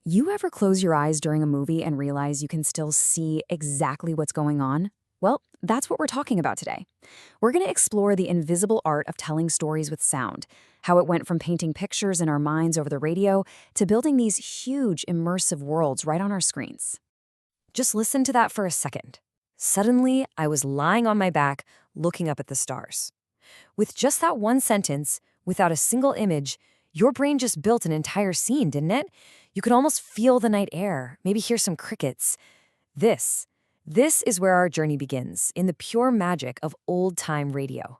You ever close your eyes during a movie and realize you can still see exactly what's going on? Well, that's what we're talking about today. We're going to explore the invisible art of telling stories with sound, how it went from painting pictures in our minds over the radio to building these huge immersive worlds right on our screens. Just listen to that for a second. Suddenly, I was lying on my back, looking up at the stars. With just that one sentence, without a single image, your brain just built an entire scene, didn't it? You could almost feel the night air, maybe hear some crickets. This, this is where our journey begins, in the pure magic of old-time radio.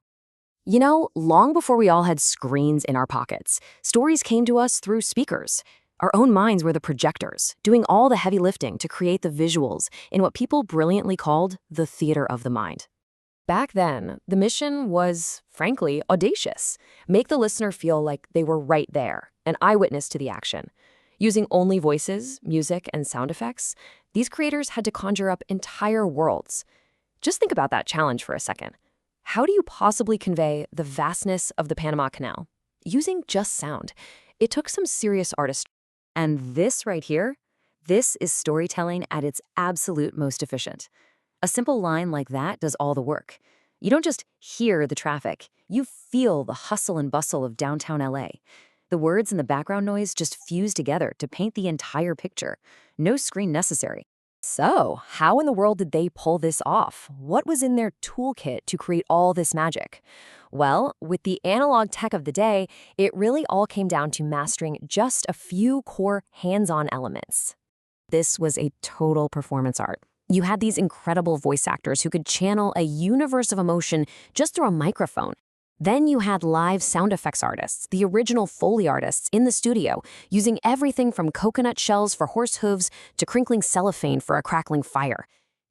You know, long before we all had screens in our pockets, stories came to us through speakers. Our own minds were the projectors, doing all the heavy lifting to create the visuals in what people brilliantly called the theater of the mind. Back then, the mission was, frankly, audacious. Make the listener feel like they were right there, an eyewitness to the action. Using only voices, music, and sound effects, these creators had to conjure up entire worlds. Just think about that challenge for a second. How do you possibly convey the vastness of the Panama Canal? Using just sound. It took some serious artistry. And this right here, this is storytelling at its absolute most efficient. A simple line like that does all the work. You don't just hear the traffic, you feel the hustle and bustle of downtown LA. The words and the background noise just fuse together to paint the entire picture. No screen necessary. So, how in the world did they pull this off? What was in their toolkit to create all this magic? Well, with the analog tech of the day, it really all came down to mastering just a few core hands-on elements. This was a total performance art. You had these incredible voice actors who could channel a universe of emotion just through a microphone. Then you had live sound effects artists, the original Foley artists in the studio, using everything from coconut shells for horse hooves to crinkling cellophane for a crackling fire.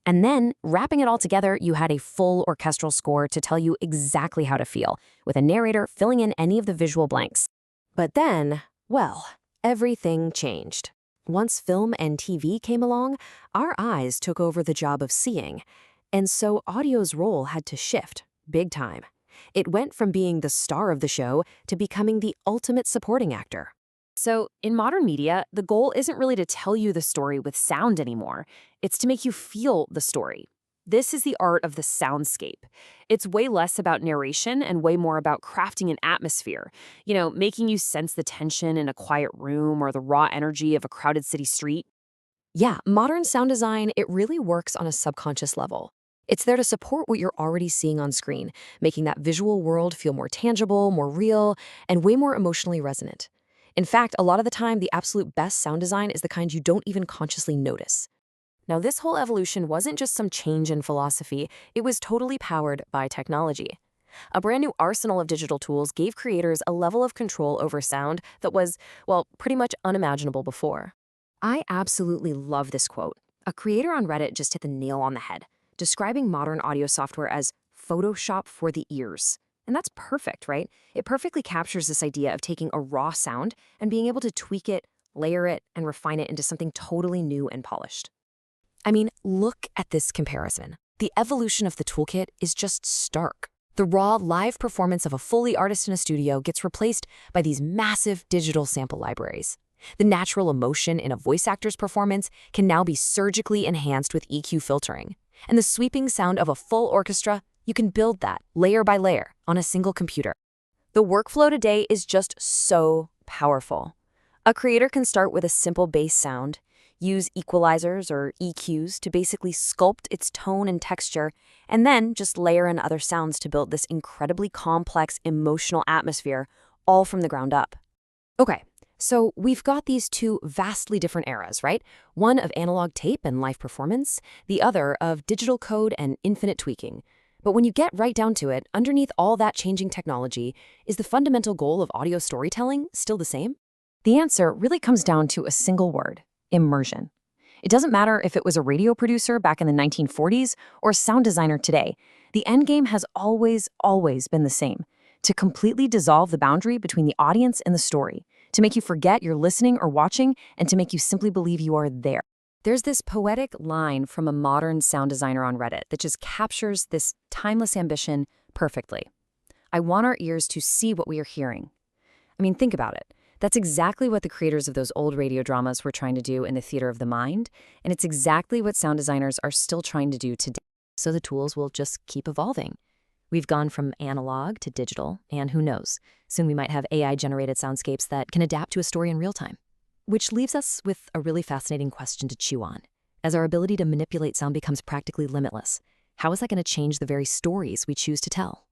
And then, wrapping it all together, you had a full orchestral score to tell you exactly how to feel, with a narrator filling in any of the visual blanks. But then, well, everything changed. Once film and TV came along, our eyes took over the job of seeing. And so audio's role had to shift, big time. It went from being the star of the show to becoming the ultimate supporting actor. So, in modern media, the goal isn't really to tell you the story with sound anymore. It's to make you feel the story. This is the art of the soundscape. It's way less about narration and way more about crafting an atmosphere. You know, making you sense the tension in a quiet room or the raw energy of a crowded city street. Yeah, modern sound design, it really works on a subconscious level. It's there to support what you're already seeing on screen, making that visual world feel more tangible, more real, and way more emotionally resonant. In fact, a lot of the time, the absolute best sound design is the kind you don't even consciously notice. Now, this whole evolution wasn't just some change in philosophy, it was totally powered by technology. A brand new arsenal of digital tools gave creators a level of control over sound that was, well, pretty much unimaginable before. I absolutely love this quote. A creator on Reddit just hit the nail on the head, describing modern audio software as Photoshop for the ears. And that's perfect, right? It perfectly captures this idea of taking a raw sound and being able to tweak it, layer it, and refine it into something totally new and polished. I mean, look at this comparison. The evolution of the toolkit is just stark. The raw, live performance of a Foley artist in a studio gets replaced by these massive digital sample libraries. The natural emotion in a voice actor's performance can now be surgically enhanced with EQ filtering. And the sweeping sound of a full orchestra, you can build that layer by layer on a single computer. The workflow today is just so powerful. A creator can start with a simple bass sound, use equalizers or EQs to basically sculpt its tone and texture, and then just layer in other sounds to build this incredibly complex emotional atmosphere, all from the ground up. Okay, so we've got these two vastly different eras, right? One of analog tape and live performance, the other of digital code and infinite tweaking. But when you get right down to it, underneath all that changing technology, is the fundamental goal of audio storytelling still the same? The answer really comes down to a single word: immersion. It doesn't matter if it was a radio producer back in the 1940s or a sound designer today. The end game has always been the same: to completely dissolve the boundary between the audience and the story, to make you forget you're listening or watching, and to make you simply believe you are there. There's this poetic line from a modern sound designer on Reddit that just captures this timeless ambition perfectly. I want our ears to see what we are hearing. I mean, think about it. That's exactly what the creators of those old radio dramas were trying to do in the theater of the mind, and it's exactly what sound designers are still trying to do today. So the tools will just keep evolving. We've gone from analog to digital, and who knows, soon we might have AI-generated soundscapes that can adapt to a story in real time. Which leaves us with a really fascinating question to chew on. As our ability to manipulate sound becomes practically limitless, how is that going to change the very stories we choose to tell?